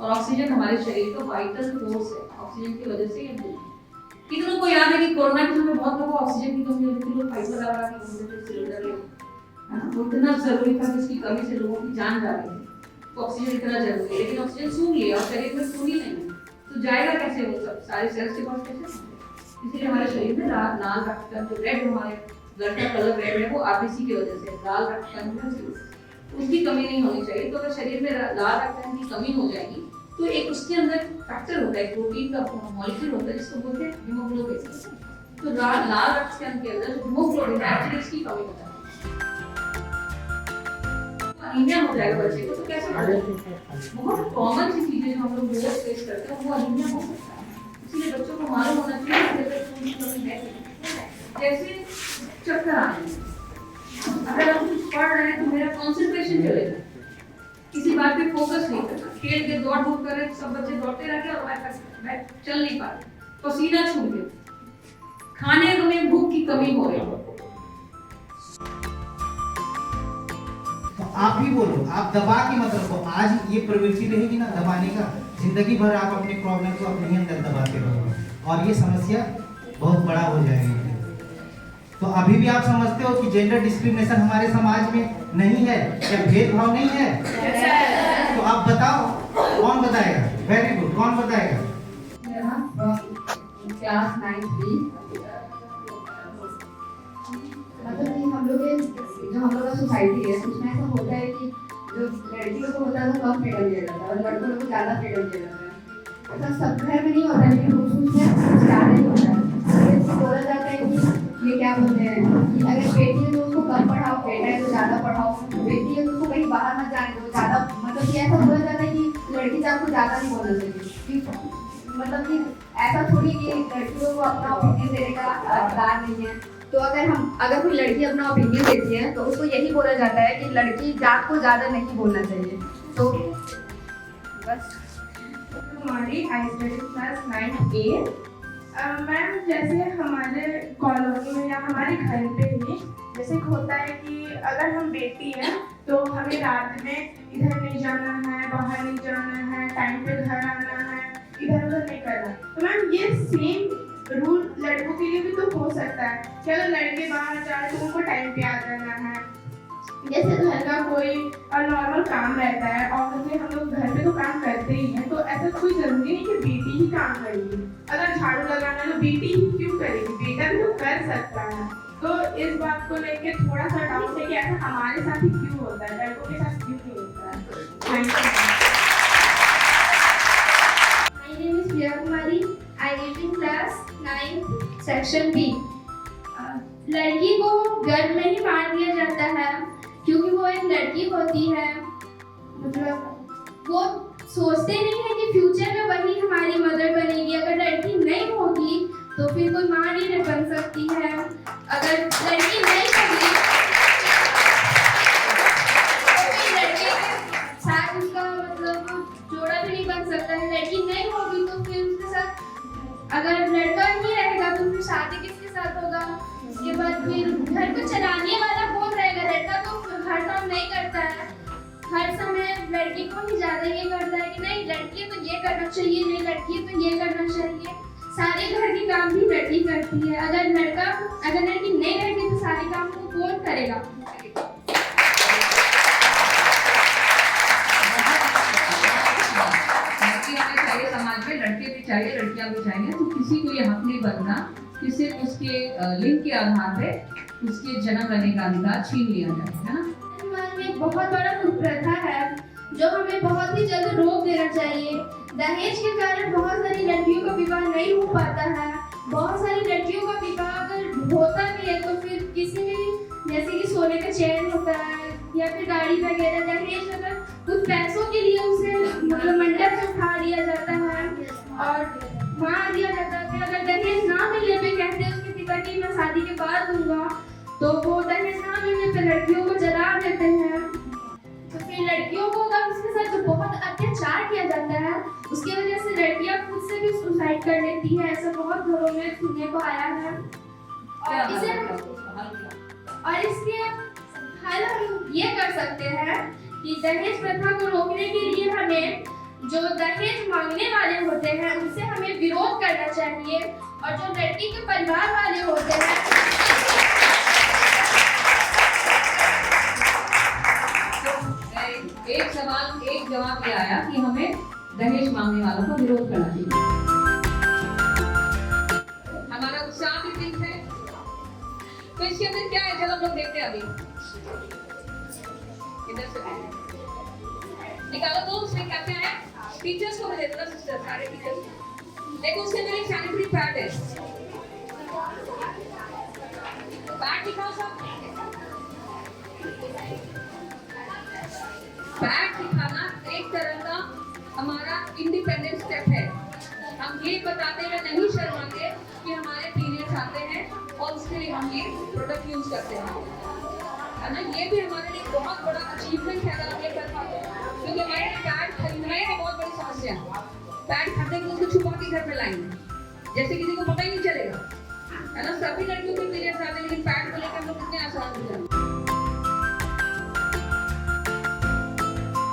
और ऑक्सीजन हमारे शरीर का वाइटल फोर्स है, ऑक्सीजन की वजह से ये होता है। कितनों को याद है कि कोरोना के समय बहुत लोगों को ऑक्सीजन की कमी होती थी, लोग पाइप लगा के घूमते थे सिलेंडर लेके, वो इतना जरूरी था कि उसकी कमी से लोगों की जान जा रही थी। तो ऑक्सीजन इतना जरूरी है, लेकिन ऑक्सीजन सूंघ लिया और शरीर में खून ही नहीं है, तो जाएगा कैसे वो सब सारे सेल्स के पास कैसे? इसलिए हमारे शरीर में लाल रक्त कण जो रेड, हमारे ब्लड का कलर रेड है, वो आरबीसी की वजह से, लाल रक्त कण है उसकी कमी नहीं होनी चाहिए। तो अगर शरीर में लाल रक्त कण की कमी हो जाएगी तो एक उसके अंदर फैक्टर होता है, प्रोटीन का मॉलिक्यूल होता है जिसको बोलते हैं हीमोग्लोबिन। तो लाल रक्त कण के अंदर जो हीमोग्लोबिन है एक्चुअली इसकी कमी होता है, अनीमिया हो जाएगा बच्चे को। तो कैसे होगा? बहुत कॉमन सी चीजें जो हम लोग रोज फेस करते हैं वो अनीमिया हो सकता है। इसलिए बच्चों को मालूम होना चाहिए कि अगर खून की कमी है, जैसे चक्कर आने, अगर हम कुछ पढ़ रहे हैं तो मेरा कंसंट्रेशन चलेगा, किसी बात पे फोकस नहीं करना, खेल के दौड़ धूप कर रहे सब बच्चे दौड़ते रह गए और मैं चल नहीं पा रहे, पसीना छूट गया, खाने में भूख की कमी हो रही। तो आप ही बोलो, आप दबा के मत रखो। आज ये प्रवृत्ति रहेगी ना दबाने का, जिंदगी भर आप अपने प्रॉब्लम को अपने अंदर दबाते रहोगे और ये समस्या बहुत बड़ा हो जाएगी। तो अभी भी आप समझते हो कि जेंडर डिस्क्रिमिनेशन हमारे समाज में नहीं है, क्या भेदभाव नहीं है? तो आप बताओ, कौन बताएगा? वेरी गुड, कौन बताएगा? क्लास 9B, मतलब कि हम लोग जो हम लोग का सोसाइटी है उसमें ऐसा होता है कि जो लड़कियों को होता है वो कम फ्रीडम दिया जाता है और लड़कों को ज़्यादा फ्रीडम दिया जाता है। ऐसा सब घर में नहीं होता है, लेकिन उसमें ज़्यादा ही होता है। बोला जाता है कि ये क्या बोलते हैं कि अगर बेटी है तो उसको कम पढ़ाओ, बेटा है तो ज़्यादा पढ़ाओ, बेटी है तो उसको कहीं बाहर मत जाने दो ज़्यादा, मतलब कि ऐसा बोला जाता है कि लड़की से आपको ज़्यादा नहीं बोलना चाहिए। मतलब कि ऐसा थोड़ी कि लड़कियों को अपना ओपिनियन देने का अधिकार नहीं है। तो अगर कोई लड़की अपना ओपिनियन देती है तो उसको यही बोला जाता है कि लड़की जात को ज़्यादा नहीं बोलना चाहिए। तो बस हमारी I study class 9A। Ma'am जैसे हमारे कॉलोनी में या हमारे घर पे ही जैसे होता है कि अगर हम बेटी हैं तो हमें रात में इधर नहीं जाना है, बाहर नहीं जाना है, टाइम पे घर आना है, इधर उधर नहीं करना। तो मैम ये सेम रूल लड़कों के लिए भी तो हो सकता है कि अगर लड़के बाहर जा रहे तो उनको टाइम पे आ जाना है। जैसे घर का कोई नॉर्मल काम रहता है और हम लोग घर पे तो काम करते ही हैं, तो ऐसा कोई जरूरी नहीं कि बेटी ही काम करेगी। अगर झाड़ू लगाना है तो बेटी ही क्यों करेगी, बेटा भी तो कर सकता है। तो इस बात को लेके थोड़ा सा डाउट है कि ऐसा हमारे साथ ही क्यों होता है, लड़कों के साथ क्यों नहीं होता है। My name is Priya Kumari. I live in class 9 section B. लड़की को गर्भ में ही मार दिया जाता है क्योंकि वो एक लड़की होती है। मतलब वो सोचते नहीं है कि फ्यूचर में वही हमारी मदर बनेगी। अगर लड़की नहीं होगी तो फिर कोई माँ नहीं बन सकती है। अगर लड़की नहीं होगी तो फिर लड़के के साथ उसका मतलब जोड़ा भी नहीं बन सकता है। लड़की नहीं होगी तो फिर उसके साथ अगर लड़का ही रहेगा तो फिर शादी किसके साथ होगा। उसके बाद फिर घर को चलाने वाला कौन रहेगा। लड़का तो हर काम नहीं करता है, हर समय लड़की को ही ज्यादा ये करता है कि नहीं लड़की तो ये करना चाहिए, नहीं लड़की तो ये करना चाहिए। सारे घर के काम भी लड़की करती है। अगर लड़की नहीं रहेगी तो सारे काम को कौन करेगा। समाज में लड़के भी चाहिए, लड़कियां भी चाहिए, तो किसी को ये हक नहीं बनता कि सिर्फ उसके लिंग के आधार पे उसके जन्म लेने का अधिकार छीन लिया जाए, है ना। समाज में बहुत बड़ा कुप्रथा है जो हमें बहुत ही जल्द रोक देना चाहिए। दहेज के कारण बहुत सारी लड़कियों का विवाह नहीं हो पाता है। बहुत सारी लड़कियों का विवाह अगर होता भी है तो फिर किसी भी जैसे कि सोने का चेन होता है या फिर गाड़ी वगैरह, दहेज अगर कुछ पैसों के लिए उसे मतलब मंडप से उठा लिया जाता है और मार दिया जाता है। अगर दहेज ना मिलने पे कहते हैं उसके पिता की मैं शादी के बाद दूंगा, तो वो दहेज ना मिलने पे लड़कियों को जला देते हैं। तो फिर लड़कियों को अगर उसके साथ जो बहुत अत्याचार किया जाता है उसकी वजह से लड़कियां खुद से भी सुसाइड कर लेती है। ऐसा बहुत घरों में सुनने को आया है। और इसके हल हम ये कर सकते हैं कि दहेज प्रथा को रोकने के लिए हमें जो दहेज मांगने वाले होते हैं उनसे हमें विरोध करना चाहिए, और जो लड़की के परिवार वाले होते हैं एक जवाब ये आया कि हमें दहेज मांगने वालों का विरोध करना चाहिए। हमारा उत्साह भी ठीक है, तो इसके अंदर क्या है, चलो हम लोग देखते हैं अभी। इधर से निकालो तो उसमें क्या क्या है, टीचर्स को दे देना सिस्टर, सारे टीचर्स देखो। उसके अंदर एक सैनिटरी पैड है, पैड दिखाओ सब। पैड दिखाना एक तरह का हमारा इंडिपेंडेंट स्टेप है। हम ये बताते हुए नहीं शर्माते कि हमारे पीरियड्स आते हैं और उसके लिए हम ये प्रोडक्ट यूज करते हैं, है ना। ये भी हमारे लिए बहुत बड़ा अचीवमेंट है अगर हम ये कर पाते हैं, क्योंकि हमारे पैड खरीदना ही बहुत बड़ी समस्या है। पैड खरीदेंगे तो उसको छुपा के घर में लाएंगे, जैसे किसी को पता ही नहीं चलेगा, है ना। सभी लड़कियों के पीरियड्स आते हैं, लेकिन पैड को लेकर हम लोग कितने आसान हो जाते हैं।